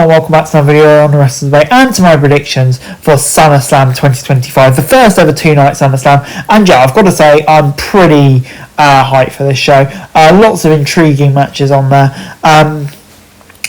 Hello and welcome back to another video on the rest of the debate and to my predictions for SummerSlam 2025, the first ever two-night SummerSlam. And yeah, I've got to say I'm pretty hyped for this show. Lots of intriguing matches on there.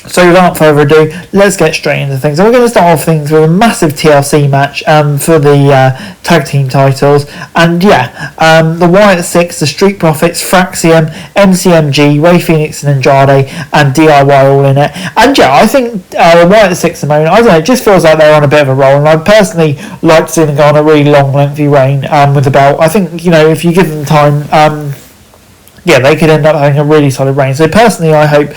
So without further ado, let's get straight into things. So we're going to start off things with a massive TLC match for the tag team titles. And yeah, the Wyatt Six, the Street Profits, Fraxium, MCMG, Ray Phoenix and Andrade, and DIY all in it. And yeah, I think the Wyatt Six at the moment, I don't know, it just feels like they're on a bit of a roll. And I'd personally like to see them go on a really long, lengthy reign with the belt. I think, you know, if you give them time... yeah, they could end up having a really solid reign. So personally, I think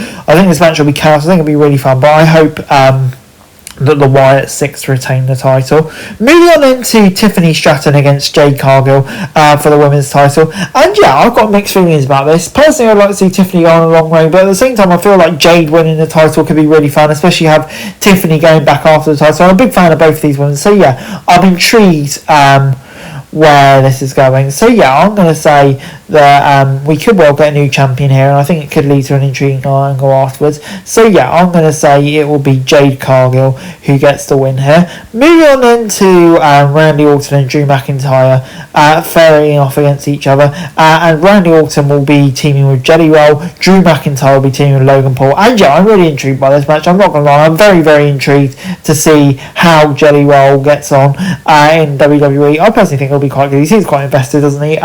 this match will be chaos. I think it'll be really fun, but I hope that the Wyatt Six retain the title. Moving on into Tiffany Stratton against Jade Cargill for the women's title. And yeah, I've got mixed feelings about this. Personally, I'd like to see Tiffany go on a long reign, but at the same time, I feel like Jade winning the title could be really fun, especially have Tiffany going back after the title. I'm a big fan of both of these women. So yeah, I'm intrigued where this is going. So yeah, I'm going to say that we could well get a new champion here, and I think it could lead to an intriguing angle afterwards. So yeah, I'm going to say it will be Jade Cargill who gets the win here. Moving on then to Randy Orton and Drew McIntyre ferrying off against each other, and Randy Orton will be teaming with Jelly Roll, Drew McIntyre will be teaming with Logan Paul. And yeah, I'm really intrigued by this match. I'm not going to lie, I'm very, very intrigued to see how Jelly Roll gets on in WWE. I personally think it'll be quite good. He seems quite invested, doesn't he?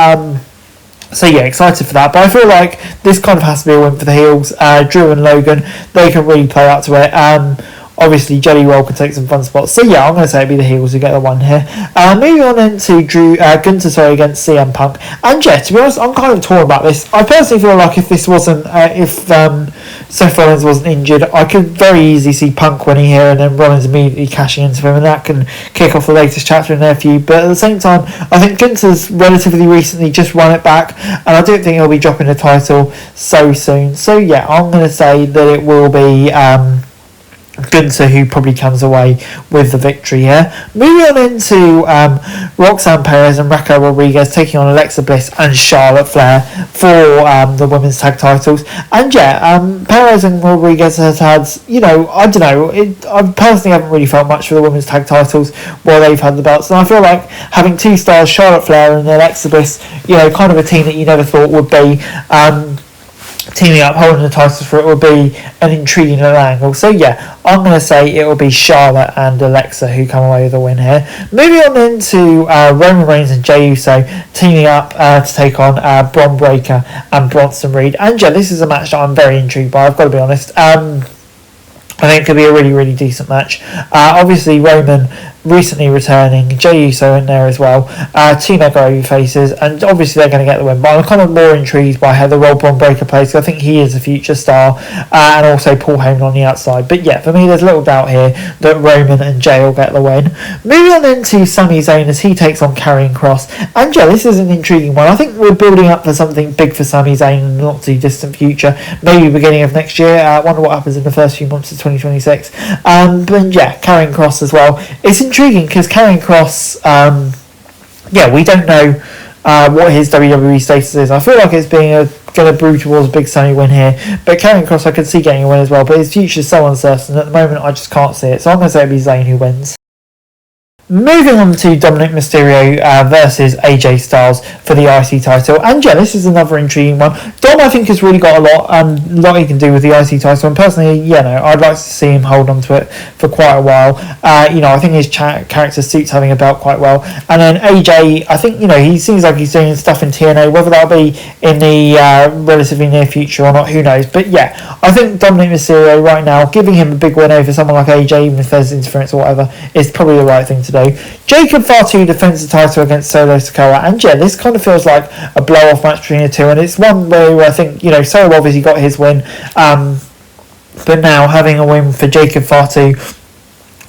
So yeah, excited for that. But I feel like this kind of has to be a win for the heels. Drew and Logan, they can really play up to it. Obviously, Jelly Roll can take some fun spots. So yeah, I'm going to say it'd be the heels who get the one here. Moving on into Gunther against CM Punk. And yeah, to be honest, I'm kind of torn about this. I personally feel like if this wasn't, Seth Rollins wasn't injured, I could very easily see Punk winning here and then Rollins immediately cashing into him, and that can kick off the latest chapter in their feud. But at the same time, I think Gunther's relatively recently just won it back, and I don't think he'll be dropping the title so soon. So yeah, I'm going to say that it will be Gunther who probably comes away with the victory here. Moving on into Roxanne Perez and Raquel Rodriguez taking on Alexa Bliss and Charlotte Flair for the women's tag titles. And yeah, Perez and Rodriguez has had, you know, I don't know, I personally haven't really felt much for the women's tag titles while they've had the belts, and I feel like having two stars, Charlotte Flair and Alexa Bliss, you know, kind of a team that you never thought would be teaming up, holding the titles for it, will be an intriguing little angle. So yeah, I'm going to say it will be Charlotte and Alexa who come away with the win here. Moving on into Roman Reigns and Jey Uso teaming up to take on Bron Breakker and Bronson Reed. And yeah, this is a match that I'm very intrigued by, I've got to be honest. I think it could be a really, really decent match. Obviously, Roman recently returning, Jey Uso in there as well, two mega over faces, and obviously they're going to get the win. But I'm kind of more intrigued by how the role Bron Breakker plays, because I think he is a future star, and also Paul Heyman on the outside. But yeah, for me, there's little doubt here that Roman and Jey will get the win. Moving on into Sami Zayn as he takes on Karrion Kross. And yeah, this is an intriguing one. I think we're building up for something big for Sami Zayn in the not too distant future, maybe beginning of next year. I wonder what happens in the first few months of 2026. But yeah, Karrion Kross as well. It's intriguing because Karrion Kross, yeah, we don't know what his WWE status is. I feel like it's going to brew towards a big Sami win here, but Karrion Kross I could see getting a win as well, but his future is so uncertain at the moment. I just can't see it, so I'm going to say it'll be Zayn who wins. Moving on to Dominic Mysterio versus AJ Styles for the IC title. And yeah, this is another intriguing one. Dom, I think, has really got a lot he can do with the IC title. And personally, you know, I'd like to see him hold on to it for quite a while. You know, I think his character suits having a belt quite well. And then AJ, I think, you know, he seems like he's doing stuff in TNA. Whether that'll be in the relatively near future or not, who knows. But yeah, I think Dominic Mysterio right now, giving him a big win over someone like AJ, even if there's interference or whatever, is probably the right thing to do. Jacob Fatu defends the title against Solo Sikoa, and yeah, this kind of feels like a blow-off match between the two, and it's one where I think, you know, Solo obviously got his win, but now having a win for Jacob Fatu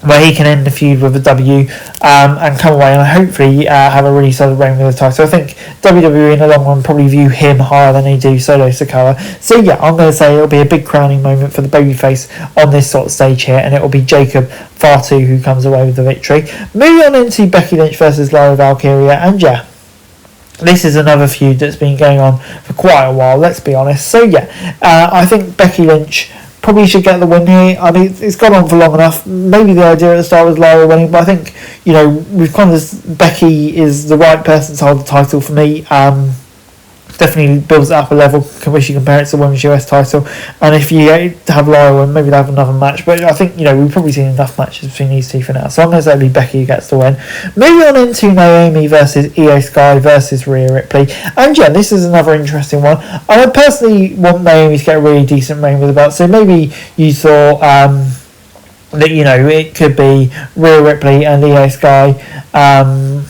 where he can end the feud with a W and come away and hopefully have a really solid reign with the title. So I think WWE in the long run probably view him higher than they do Solo Sikoa. So yeah, I'm going to say it'll be a big crowning moment for the babyface on this sort of stage here, and it will be Jacob Fatu who comes away with the victory. Moving on into Becky Lynch versus Lyra Valkyria, and yeah, this is another feud that's been going on for quite a while, let's be honest. So yeah, I think Becky Lynch probably should get the win here. I mean, it's gone on for long enough. Maybe the idea at the start was Lara winning, but I think, you know, we've kind of, Becky is the right person to hold the title for me. Definitely builds it up a level. Can wish you compare it to the Women's US title, and if you have Lara win, maybe they have another match. But I think, you know, we've probably seen enough matches between these two for now. So I'm going to say it'll be Becky who gets the win. Moving on into Naomi versus Io Sky versus Rhea Ripley, and yeah, this is another interesting one. I personally want Naomi to get a really decent reign with the belt. So maybe you thought that, you know, it could be Rhea Ripley and Io Sky.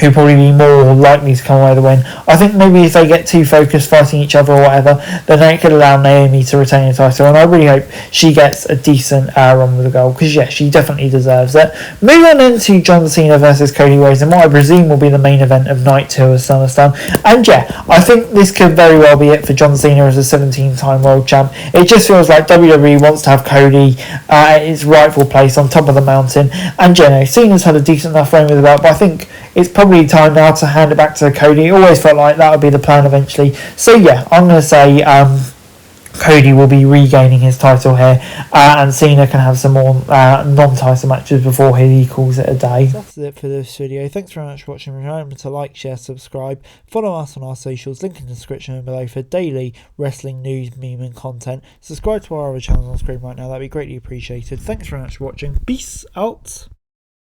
Who probably be more likely to come away with the win. I think maybe if they get too focused fighting each other or whatever, then it could allow Naomi to retain the title, and I really hope she gets a decent run with the goal, because yeah, she definitely deserves it. Moving on into John Cena versus Cody Rhodes, and what I presume will be the main event of night 2 of SummerSlam, and yeah, I think this could very well be it for John Cena as a 17-time world champ. It just feels like WWE wants to have Cody at its rightful place on top of the mountain, and yeah, Cena's had a decent enough reign with the belt, but I think it's probably time now to hand it back to Cody. It always felt like that would be the plan eventually. So yeah, I'm going to say Cody will be regaining his title here, and Cena can have some more non-title matches before he calls it a day. That's it for this video. Thanks very much for watching. Remember to like, share, subscribe, follow us on our socials, link in the description below for daily wrestling news, meme and content. Subscribe to our other channels on screen right now, that'd be greatly appreciated. Thanks very much for watching. Peace out.